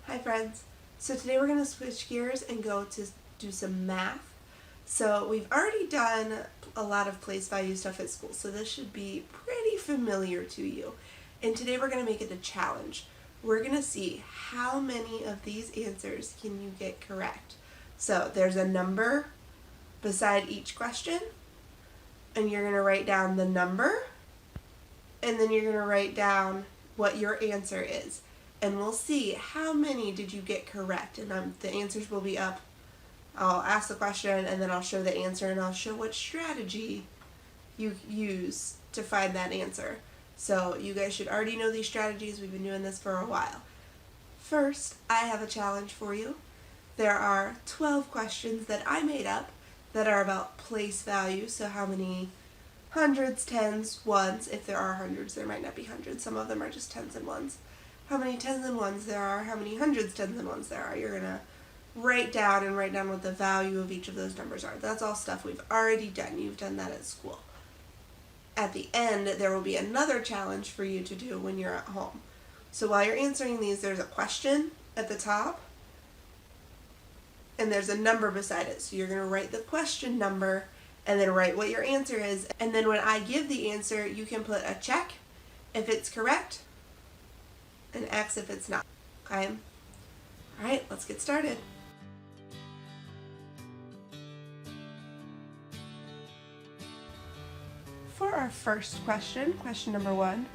Hi friends. So today we're going to switch gears and go to do some math. So we've already done a lot of place value stuff at school, so this should be pretty familiar to you. And today we're going to make it a challenge. We're going to see how many of these answers can you get correct. So there's a number beside each question, and you're going to write down the number, and then you're going to write down what your answer is. And we'll see how many did you get correct. And the answers will be up. I'll ask the question and then I'll show the answer and I'll show what strategy you use to find that answer. So you guys should already know these strategies. We've been doing this for a while. First, I have a challenge for you. There are 12 questions that I made up that are about place value. So how many hundreds, tens, ones. If there are hundreds, there might not be hundreds. Some of them are just tens and ones. How many tens and ones there are, how many hundreds, tens and ones there are. You're going to write down what the value of each of those numbers are. That's all stuff we've already done. You've done that at school. At the end, there will be another challenge for you to do when you're at home. So while you're answering these, there's a question at the top, and there's a number beside it. So you're going to write the question number, and then write what your answer is. And then when I give the answer, you can put a check if it's correct, an X if it's not. Okay? Alright, let's get started. For our first question, question number 1,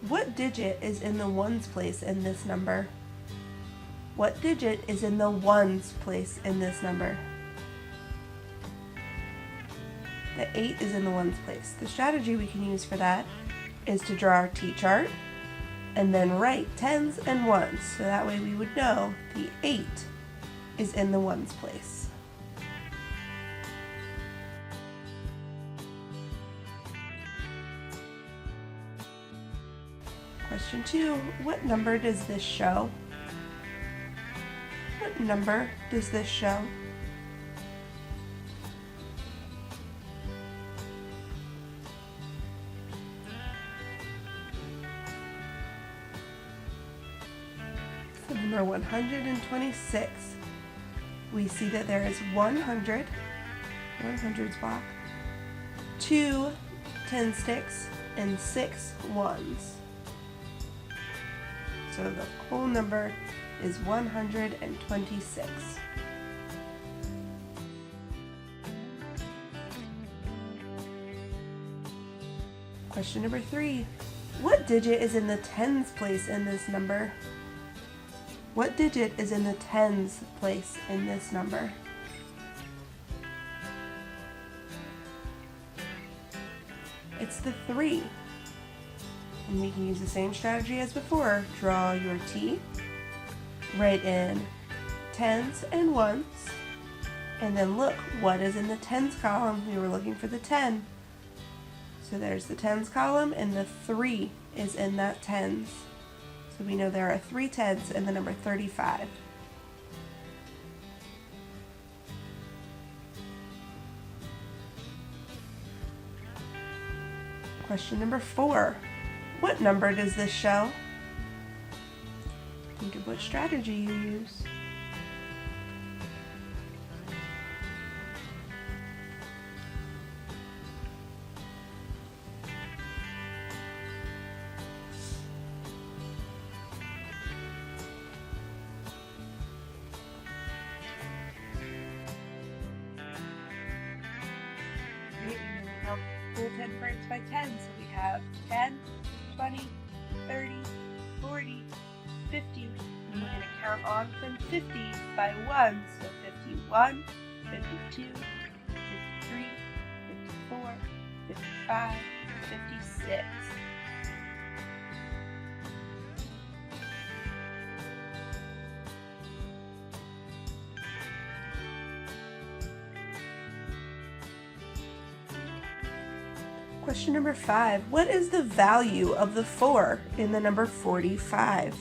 what digit is in the ones place in this number? What digit is in the ones place in this number? The 8 is in the ones place. The strategy we can use for that is to draw our T-chart and then write tens and ones, so that way we would know the 8 is in the ones place. Question 2, what number does this show? What number does this show? Number 126. We see that there is 100's block, 2 10 sticks, and 6 ones. So the whole number is 126. Question number 3. What digit is in the tens place in this number? What digit is in the tens place in this number? It's the 3. And we can use the same strategy as before. Draw your T, write in tens and ones, and then look what is in the tens column. We were looking for the 10. So there's the tens column and the 3 is in that tens. So we know there are 3 tens and the number 35. Question number 4. What number does this show? Think of what strategy you use. Full 10 frames by 10, so we have 10, 20, 30, 40, 50, and we're going to count on from 50 by 1, so 51, 52, 53, 54, 55, 56. Question number 5. What is the value of the 4 in the number 45?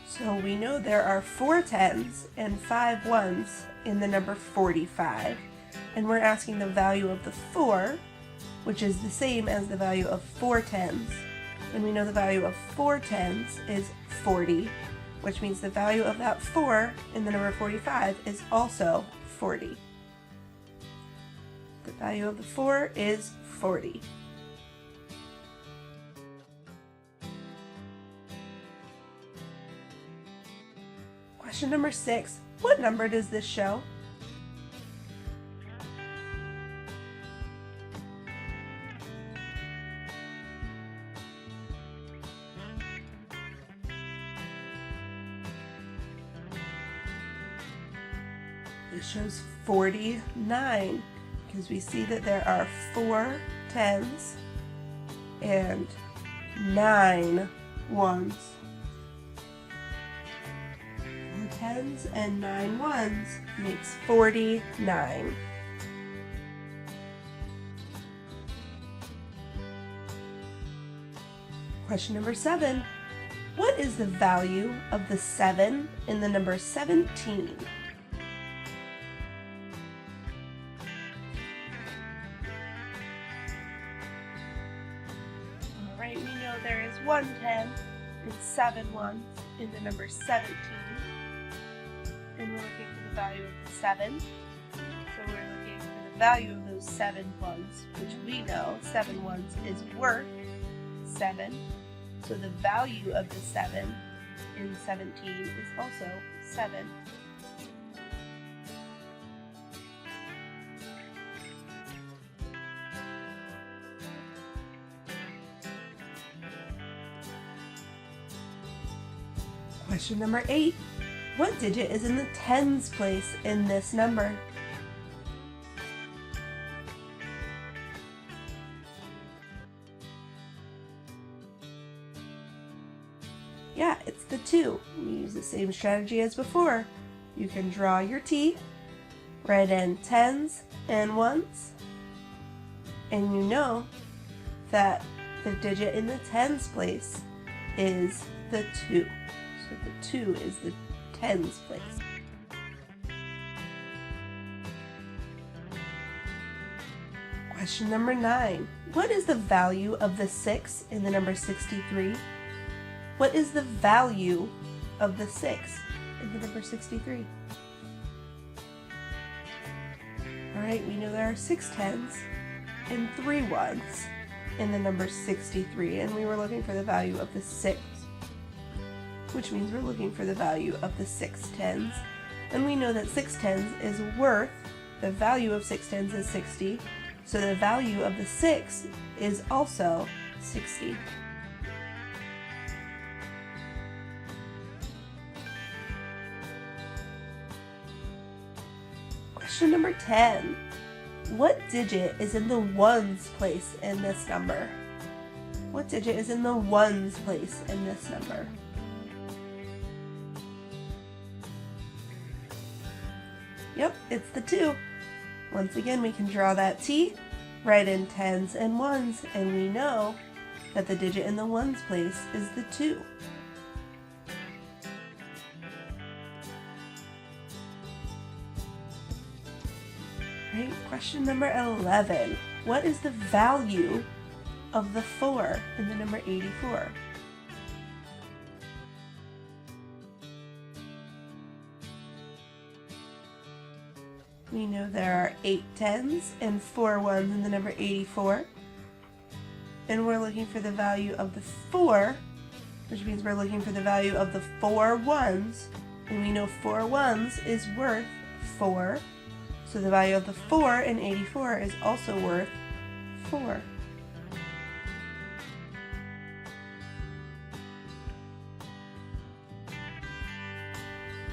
So we know there are 4 10s and 5 1s in the number 45, and we're asking the value of the 4 which is the same as the value of 4 tens. And we know the value of 4 tens is 40, which means the value of that 4 in the number 45 is also 40. The value of the 4 is 40. Question number 6. What number does this show? This shows 49 because we see that there are 4 tens and 9 ones. 4 tens and 9 ones makes 49. Question number 7. What is the value of the 7 in the number 17? Alright, we know there is 1 10 and 7 ones in the number 17. And we're looking for the value of the 7. So we're looking for the value of those 7 ones, which we know 7 ones is worth 7. So the value of the 7 in 17 is also 7. Question number 8. What digit is in the tens place in this number? Yeah, it's the 2. We use the same strategy as before. You can draw your T, write in tens and ones, and you know that the digit in the tens place is the 2. So the 2 is the tens place. Question number 9. What is the value of the 6 in the number 63? What is the value of the 6 in the number 63? Alright, we know there are 6 tens and 3 ones in the number 63, and we were looking for the value of the 6, which means we're looking for the value of the 6 tens. And we know that 6 tens is worth, the value of 6 tens is 60, so the value of the 6 is also 60. Question number 10. What digit is in the ones place in this number? What digit is in the ones place in this number? Yep, it's the 2. Once again, we can draw that T, write in tens and ones, and we know that the digit in the ones place is the 2. Right, question number 11. What is the value of the 4 in the number 84? We know there are 8 tens and 4 ones in the number 84. And we're looking for the value of the 4, which means we're looking for the value of the 4 ones. And we know 4 ones is worth 4. So the value of the 4 in 84 is also worth 4.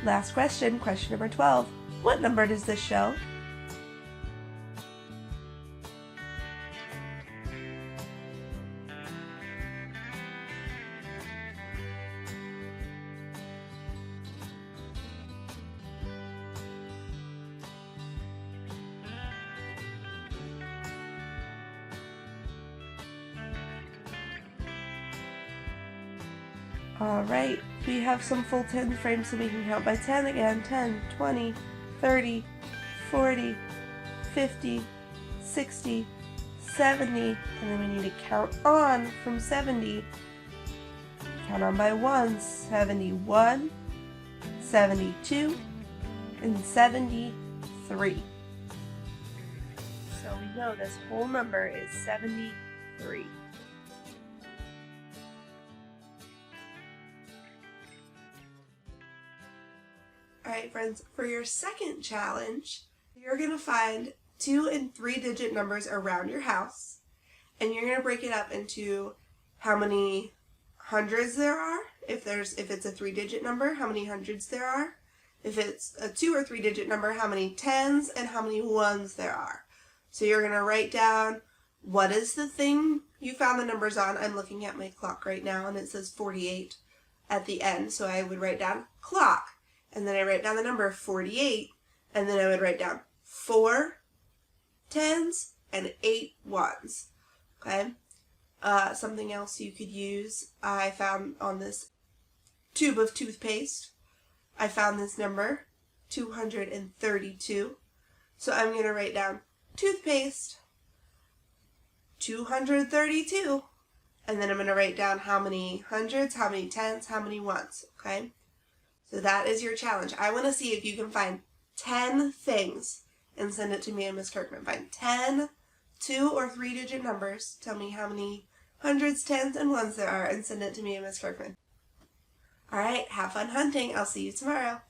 Last question, question number 12. What number does this show? Alright, we have some full 10 frames so we can count by 10 again. 10, 20, 30, 40, 50, 60, 70, and then we need to count on from 70. Count on by ones. 71, 72, and 73. So we know this whole number is 73. Alright friends, for your second challenge, you're going to find 2 and 3 digit numbers around your house, and you're going to break it up into how many hundreds there are. If it's a 3 digit number, how many hundreds there are. If it's a 2 or 3 digit number, how many tens and how many ones there are. So you're going to write down what is the thing you found the numbers on. I'm looking at my clock right now and it says 48 at the end. So I would write down clock, and then I write down the number 48, and then I would write down 4 tens and 8 ones. Okay? Something else you could use, I found on this tube of toothpaste, I found this number, 232. So I'm going to write down toothpaste, 232. And then I'm going to write down how many hundreds, how many tens, how many ones. Okay? So that is your challenge. I want to see if you can find 10 things and send it to me and Miss Kirkman. Find 10 2 or 3 digit numbers. Tell me how many hundreds, tens, and ones there are, and send it to me and Miss Kirkman. Alright, have fun hunting. I'll see you tomorrow.